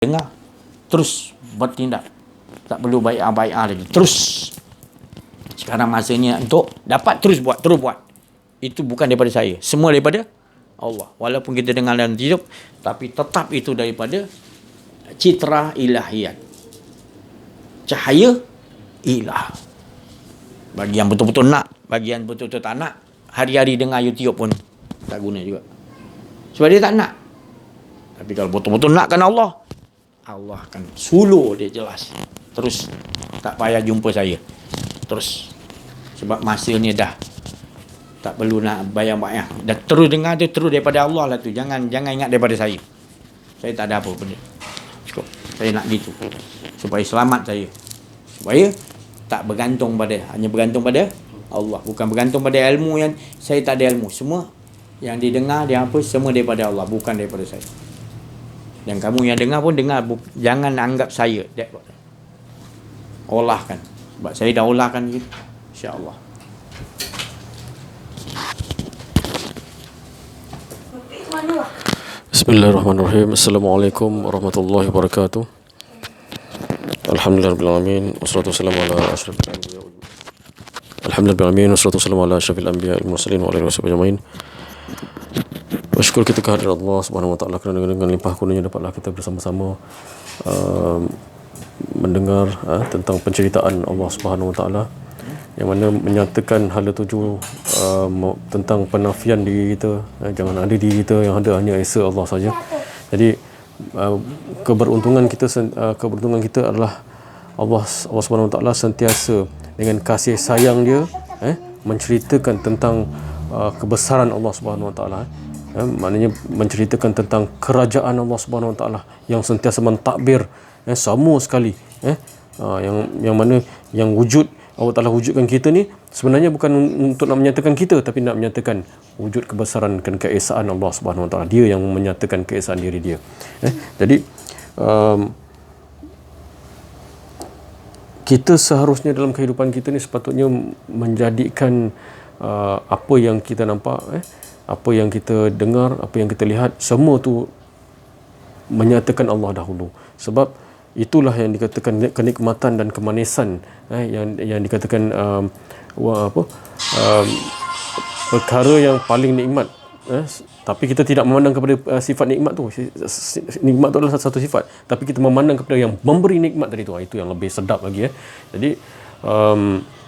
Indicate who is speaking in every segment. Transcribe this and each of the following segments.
Speaker 1: dengar, terus bertindak, tak perlu bai'ah lagi, terus. Sekarang masanya untuk dapat terus buat. Itu bukan daripada saya, semua daripada Allah. Walaupun kita dengar dan hidup, tapi tetap itu daripada citra ilahiyat, cahaya ilah. Bagi yang betul-betul nak, bagi yang betul-betul tak nak, hari-hari dengar YouTube pun tak guna juga, sebab dia tak nak. Tapi kalau betul-betul nakkan Allah akan suluh dia jelas. Terus tak payah jumpa saya. Terus sebab masanya dah tak perlu nak bayar. Dah terus dengar tu, terus daripada Allah lah tu. Jangan ingat daripada saya. Saya tak ada apa benda. Cukup. Saya nak gitu. Supaya selamat saya. Supaya tak bergantung hanya bergantung pada Allah. Bukan bergantung pada ilmu yang saya tak ada ilmu. Semua yang didengar, dia apa, semua daripada Allah, bukan daripada saya. Dan kamu yang dengar pun dengar, jangan anggap saya olahkan. Sebab saya dah olahkan gitu, insya-Allah.
Speaker 2: Bismillahirrahmanirrahim. Assalamualaikum warahmatullahi wabarakatuh. Alhamdulillahirrahmanirrahim. Wassalatu wassalamu ala asyrafil anbiya. Alhamdulillahirrahmanirrahim. Wassalatu wassalamu ala asyrafil anbiya wal mursalin wa alihi wasallam. Bersyukur kita kehadirat Allah Subhanahu wa taala kerana dengan limpah kurnianya dapatlah kita bersama-sama mendengar tentang penceritaan Allah Subhanahu wa taala yang mana menyatakan hala tuju tentang penafian diri kita. Jangan ada diri kita, yang ada hanya esa Allah saja. Jadi keberuntungan kita adalah Allah Subhanahu wa taala sentiasa dengan kasih sayang dia menceritakan tentang kebesaran Allah Subhanahu wa taala. Maknanya menceritakan tentang kerajaan Allah Subhanahu wa taala yang sentiasa mentadbir sama sekali yang mana yang wujud Allah Taala wujudkan kita ni sebenarnya bukan untuk nak menyatakan kita, tapi nak menyatakan wujud kebesaran dan keesaan Allah Subhanahu wa taala. Dia yang menyatakan keesaan diri dia. Jadi kita seharusnya dalam kehidupan kita ni sepatutnya menjadikan apa yang kita nampak, apa yang kita dengar, apa yang kita lihat, semua tu menyatakan Allah dahulu. Sebab itulah yang dikatakan kenikmatan dan kemanisan, yang dikatakan perkara yang paling nikmat. Tapi kita tidak memandang kepada sifat nikmat tu. Nikmat tu adalah satu sifat, tapi kita memandang kepada yang memberi nikmat tadi tu. Itu yang lebih sedap lagi. Jadi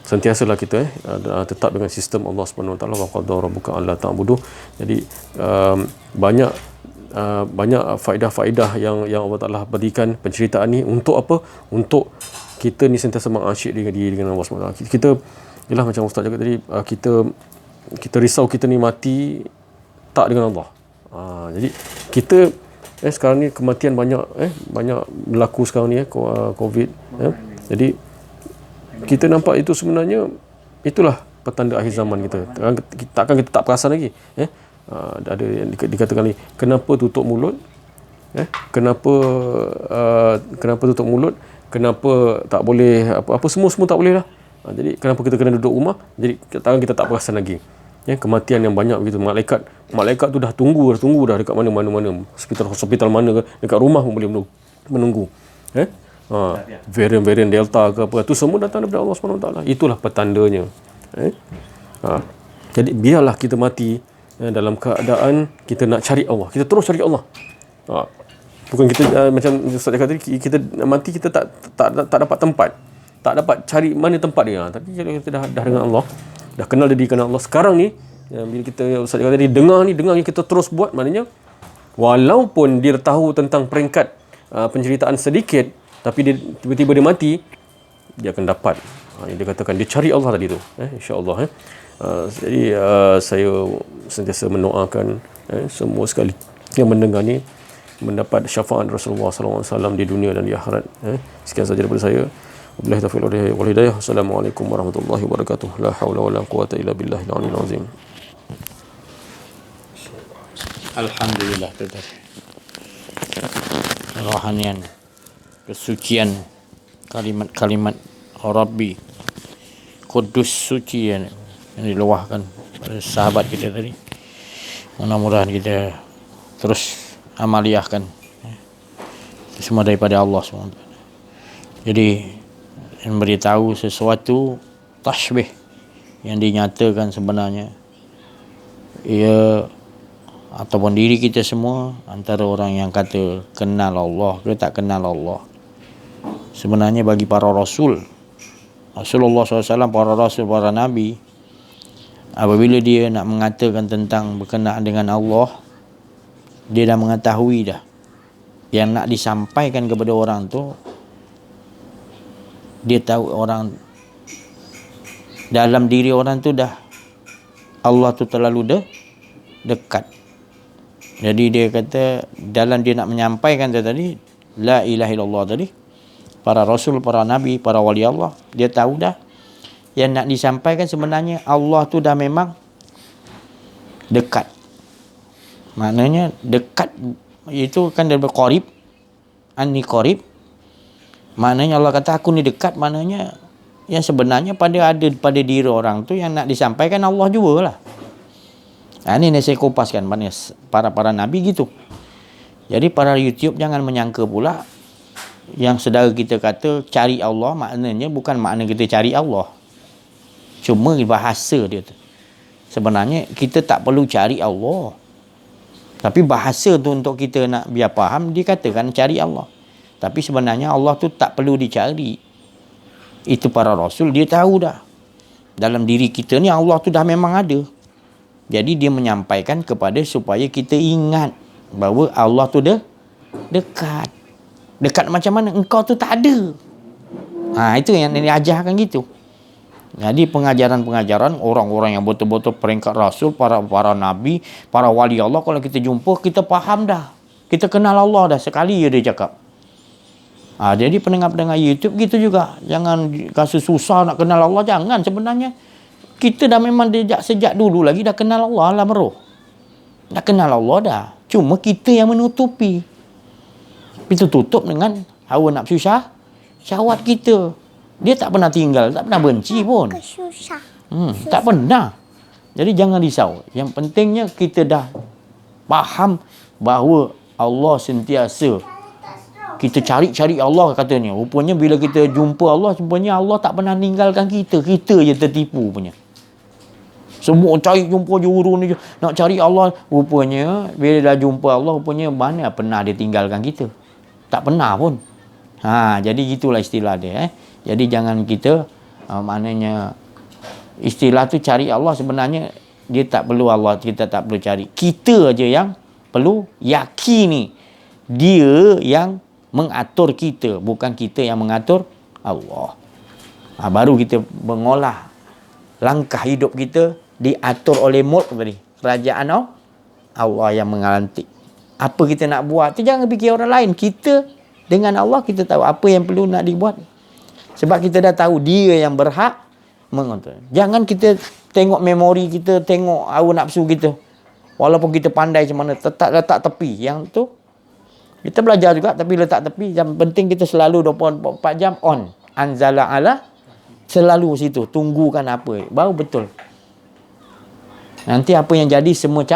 Speaker 2: sentiasalah kita tetap dengan sistem Allah Subhanahu wa taala, wa qadara rabbuka alla ta'budu. Jadi banyak faedah-faedah yang Allah Taala berikan penceritaan ni untuk apa? Untuk kita ni sentiasa mengasyik dengan Allah Subhanahu wa taala. Kita ialah macam ustaz cakap tadi, kita risau kita ni mati tak dengan Allah. Jadi kita sekarang ni kematian banyak berlaku sekarang ni COVID. Jadi kita nampak itu sebenarnya itulah petanda akhir zaman kita. Takkan kita tak perasan lagi. Ada yang dikatakan ni, kenapa tutup mulut? Kenapa tutup mulut? Kenapa tak boleh apa semua tak boleh lah. Jadi kenapa kita kena duduk rumah? Jadi takkan kita tak perasan lagi. Kematian yang banyak begitu. Malaikat tu dah tunggu dah dekat mana-mana, hospital mana ke, dekat rumah pun boleh menunggu. Varian Delta ke apa, tu semua datang daripada Allah Subhanahu wa taala. Itulah petandanya. Jadi biarlah kita mati dalam keadaan kita nak cari Allah. Kita terus cari Allah. Bukan kita macam Ustaz cakap tadi, kita mati kita tak dapat tempat. Tak dapat cari mana tempat dia. Tapi kalau kita dah dengan Allah, dah kenal diri dengan Allah, sekarang ni bila kita Ustaz cakap tadi dengar ni kita terus buat, maknanya walaupun dia tahu tentang peringkat penceritaan sedikit, tapi dia tiba-tiba dia mati, dia akan dapat. Dia katakan dia cari Allah tadi tu, insya-Allah. Jadi saya sentiasa mendoakan semua sekali yang mendengar ni mendapat syafaat Rasulullah sallallahu alaihi wasallam di dunia dan di akhirat. Sekian saja daripada saya. Wabillahi taufiq wal hidayah. Assalamualaikum warahmatullahi wabarakatuh. La haula wala quwata illa billahil aliyyil azim.
Speaker 1: Alhamdulillah. Rohanian, kesucian, kalimat-kalimat Rabbi Kudus suci yang diluahkan pada sahabat kita tadi. Mudah-mudahan kita terus amaliahkan Semua daripada Allah SWT. Jadi memberitahu sesuatu tashbih yang dinyatakan sebenarnya ia ataupun diri kita semua antara orang yang kata kenal Allah ke tak kenal Allah. Sebenarnya bagi para rasul, Rasulullah SAW, para rasul, para nabi, apabila dia nak mengatakan tentang berkenaan dengan Allah, dia dah mengetahui dah yang nak disampaikan kepada orang tu. Dia tahu orang dalam diri orang tu dah Allah tu terlalu dekat. Jadi dia kata dalam dia nak menyampaikan tadi la ilaha illallah tadi, para rasul, para nabi, para wali Allah, dia tahu dah yang nak disampaikan sebenarnya Allah tu dah memang dekat. Maknanya dekat itu kan dari qarib, anni qarib. Maknanya Allah kata aku ni dekat, maknanya yang sebenarnya ada pada diri orang tu yang nak disampaikan Allah jugalah. Ini saya kupaskan maknanya para nabi gitu. Jadi para YouTube jangan menyangka pula yang saudara kita kata cari Allah, maknanya bukan makna kita cari Allah. Cuma bahasa dia tu. Sebenarnya kita tak perlu cari Allah. Tapi bahasa tu untuk kita nak biar faham, dikatakan cari Allah. Tapi sebenarnya Allah tu tak perlu dicari. Itu para rasul, dia tahu dah. Dalam diri kita ni Allah tu dah memang ada. Jadi dia menyampaikan kepada supaya kita ingat bahawa Allah tu dekat. Dekat macam mana? Engkau tu tak ada. Itu yang diajarkan gitu. Jadi pengajaran-pengajaran orang-orang yang betul-betul peringkat rasul, para nabi, para wali Allah, kalau kita jumpa, kita faham dah. Kita kenal Allah dah. Sekali dia cakap. Jadi pendengar-pendengar YouTube gitu juga. Jangan rasa susah nak kenal Allah. Jangan sebenarnya. Kita dah memang sejak dulu lagi dah kenal Allah alam roh. Dah kenal Allah dah. Cuma kita yang menutupi. Itu tutup dengan hawa nafsu syahwat kita. Dia tak pernah tinggal, tak pernah benci pun. Tak pernah. Jadi jangan risau. Yang pentingnya kita dah faham bahawa Allah sentiasa. Kita cari Allah katanya. Rupanya bila kita jumpa Allah, rupanya Allah tak pernah tinggalkan kita. Kita je tertipu punya. Semua cari jumpa juru ni nak cari Allah. Rupanya bila dah jumpa Allah, rupanya mana pernah dia tinggalkan kita. Tak pernah pun. Jadi gitulah istilah dia. Jadi jangan kita maknanya istilah tu cari Allah, sebenarnya dia tak perlu Allah, kita tak perlu cari. Kita aja yang perlu yakini dia yang mengatur kita, bukan kita yang mengatur Allah. Baru kita mengolah langkah hidup kita diatur oleh mulk tadi, kerajaan Allah yang mengalantik. Apa kita nak buat tu jangan fikir orang lain. Kita dengan Allah kita tahu apa yang perlu nak dibuat. Sebab kita dah tahu dia yang berhak mengatur. Jangan kita tengok memori kita, tengok hawa nafsu kita. Walaupun kita pandai macam mana, tetap letak tepi. Yang tu kita belajar juga tapi letak tepi. Yang penting kita selalu 24 jam on. Anzala ala, selalu situ. Tunggukan apa. Baru betul. Nanti apa yang jadi semua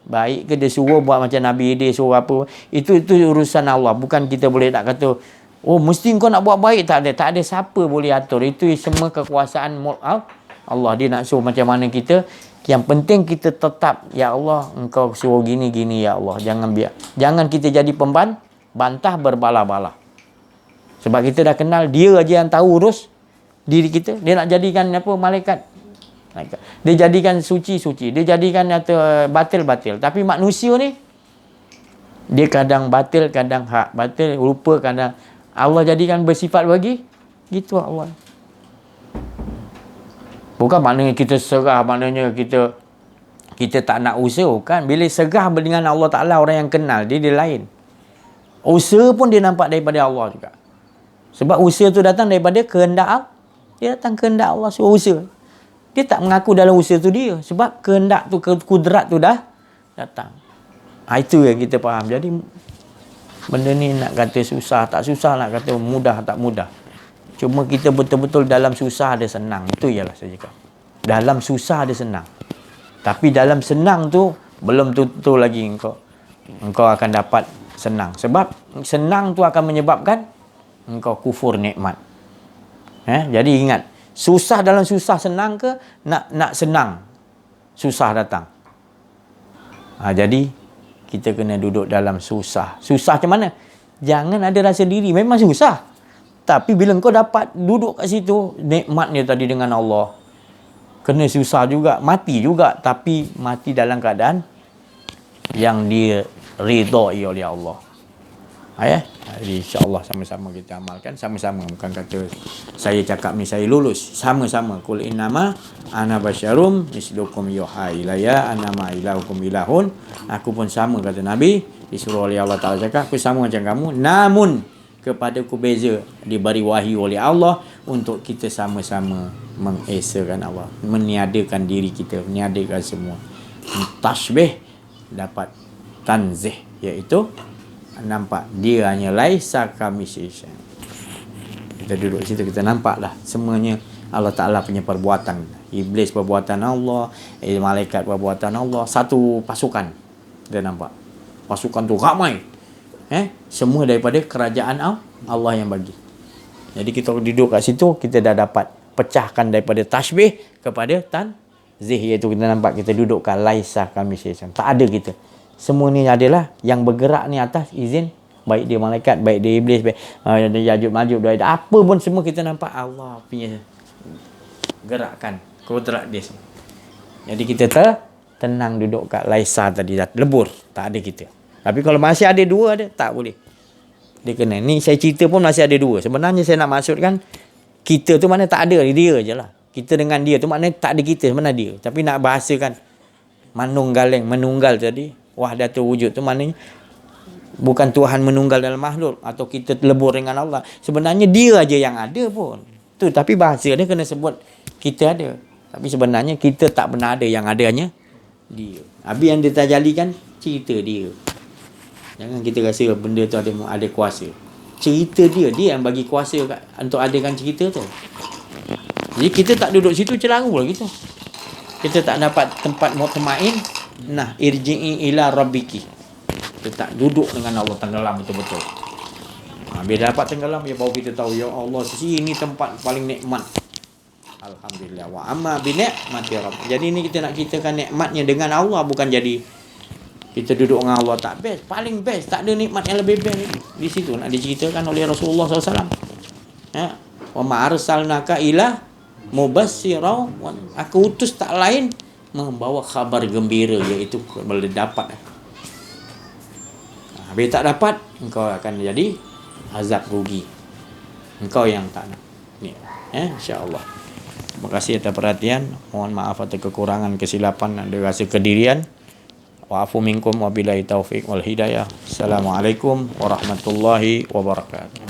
Speaker 1: baik ke dia suruh buat macam Nabi dia suruh apa. Itu urusan Allah. Bukan kita boleh nak kata, oh mesti kau nak buat baik. Tak ada siapa boleh atur. Itu semua kekuasaan Allah. Dia nak suruh macam mana kita. Yang penting kita tetap, ya Allah engkau suruh gini ya Allah. Jangan kita jadi bantah berbala-bala. Sebab kita dah kenal dia aja yang tahu urus diri kita. Dia nak jadikan malaikat. Dia jadikan suci. Dia jadikan batil. Tapi manusia ni dia kadang batil, kadang hak. Batil rupa, kadang Allah jadikan bersifat bagi gitu Allah. Bukan maknanya kita serah, maknanya kita tak nak usaha kan. Bila serah dengan Allah Ta'ala, orang yang kenal dia lain. Usaha pun dia nampak daripada Allah juga. Sebab usaha tu datang daripada kehendak Allah. Dia datang kehendak Allah suruh usaha. Dia tak mengaku dalam usaha tu dia. Sebab kehendak tu, kudrat tu dah datang. Itu yang kita faham. Jadi benda ni nak kata susah tak susah, nak kata mudah tak mudah. Cuma kita betul-betul dalam susah ada senang. Itu ialah saya cakap. Dalam susah ada senang. Tapi dalam senang tu belum tentu lagi engkau akan dapat Senang. Sebab senang tu akan menyebabkan engkau kufur nikmat. Jadi ingat, susah dalam susah senang ke nak senang susah datang. Jadi kita kena duduk dalam susah. Susah macam mana? Jangan ada rasa diri. Memang susah. Tapi bila kau dapat duduk kat situ, nikmatnya tadi dengan Allah. Kena susah juga, mati juga. Tapi mati dalam keadaan yang diridai oleh Allah. Jadi insyaAllah sama-sama kita amalkan. Sama-sama, bukan kata saya cakap ni saya lulus. Sama-sama. Qul innama ana basyarum mislukum yuha ilayya annama ilahukum ilahun. Aku pun sama, kata Nabi. Disuruh oleh Allah Ta'ala cakap, aku sama macam kamu. Namun kepadaku beza, diberi wahyu oleh Allah untuk kita sama-sama mengesakan Allah, meniadakan diri kita, meniadakan semua. Tashbih dapat tanzih, iaitu nampak dia hanya laisa kamitslihi. Kita duduk situ, kita nampaklah semuanya Allah Ta'ala punya perbuatan. Iblis perbuatan Allah, malaikat perbuatan Allah. Satu pasukan kita nampak. Pasukan tu ramai. Semua daripada kerajaan Allah yang bagi. Jadi kita duduk kat situ, kita dah dapat pecahkan daripada tashbih kepada tanzih, iaitu kita nampak kita duduk kat laisa kamitslihi. Tak ada kita. Semua ni adalah yang bergerak ni atas izin, baik dia malaikat, baik dia iblis, baik Ya'juj Ma'juj, apa pun semua kita nampak Allah punya gerakan, kodrat dia semua. Jadi kita tenang duduk kat laisa tadi, lebur, tak ada kita. Tapi kalau masih ada dua, tak boleh. Dia kena. Ni saya cerita pun masih ada dua. Sebenarnya saya nak maksudkan, kita tu mana tak ada, dia je lah. Kita dengan dia tu maknanya tak ada kita, sebenarnya dia. Tapi nak bahasakan menunggal tadi, wahdatul wujud tu maknanya bukan Tuhan menunggal dalam makhluk atau kita lebur dengan Allah. Sebenarnya dia aja yang ada pun. Tu, tapi bahasa dia kena sebut kita ada. Tapi sebenarnya kita tak pernah ada, yang ada hanya dia. Habis yang ditajalikan cerita dia. Jangan kita rasa benda tu ada kuasa. Cerita dia yang bagi kuasa untuk adakan cerita tu. Jadi kita tak duduk situ celaru lah kita. Kita tak dapat tempat mutmain. Nah, irji'i ila rabbiki. Kita tak duduk dengan Allah, tenggelam betul-betul. Bila dapat tenggelam, ya baru kita tahu, ya Allah, sini tempat paling nikmat. Alhamdulillah. Wa amma bi ni'mati rabb. Jadi ni kita nak ceritakan nikmatnya dengan Allah, bukan jadi kita duduk dengan Allah tak best. Paling best, tak ada nikmat yang lebih best di situ nak diceritakan oleh Rasulullah SAW. Wa ma arsalnaka ila mubassira. Aku utus tak lain membawa khabar gembira, iaitu boleh dapat. Bila tak dapat, engkau akan jadi azab rugi. Engkau yang tak nak. InsyaAllah. Terima kasih atas perhatian. Mohon maaf atas kekurangan, kesilapan, ada rasa kedirian. Wa'afu minkum wabillahi taufiq wal hidayah. Assalamualaikum warahmatullahi wabarakatuh.